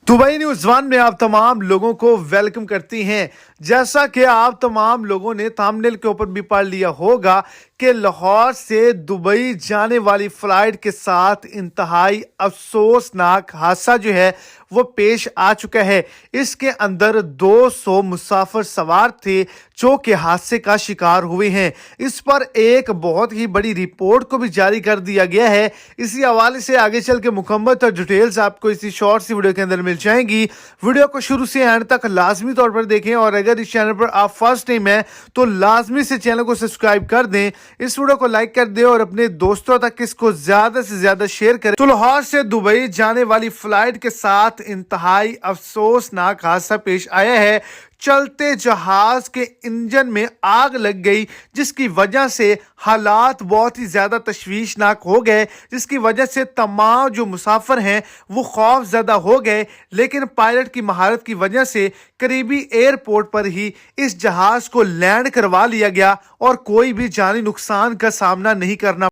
Dubai news one में आप तमाम लोगों को वेलकम करती हैं। जैसा कि आप तमाम लोगों ने थंबनेल के ऊपर भी पढ़ लिया होगा कि लाहौर से दुबई जाने वाली फ़्लाइट के साथ इंतहाई अफसोसनाक हादसा जो है वो पेश आ चुका है। इसके अंदर 200 मुसाफिर सवार थे जो कि हादसे का शिकार हुए हैं। इस पर एक बहुत ही बड़ी रिपोर्ट को भी जारी कर दिया गया है। इसी हवाले से आगे चल के मुकम्मल और डिटेल्स आपको इसी शॉर्ट सी वीडियो के अंदर मिल जाएंगी। वीडियो को शुरू से एंड तक लाजमी तौर पर देखें और अगर इस चैनल पर आप फर्स्ट टाइम हैं तो लाजमी से चैनल को सब्सक्राइब कर दें, इस वीडियो को लाइक कर दें और अपने दोस्तों तक इसको ज्यादा से ज्यादा शेयर करें। तो लाहौर से दुबई जाने वाली फ्लाइट के साथ इंतहाई अफसोसनाक हादसा पेश आया है। चलते जहाज के इंजन में आग लग गई, जिसकी वजह से हालात बहुत ही ज्यादा तशवीशनाक हो गए, जिसकी वजह से तमाम जो मुसाफिर हैं वो खौफजदा हो गए। लेकिन पायलट की महारत की वजह से करीबी एयरपोर्ट पर ही इस जहाज को लैंड करवा लिया गया और कोई भी जानी नुकसान का सामना नहीं करना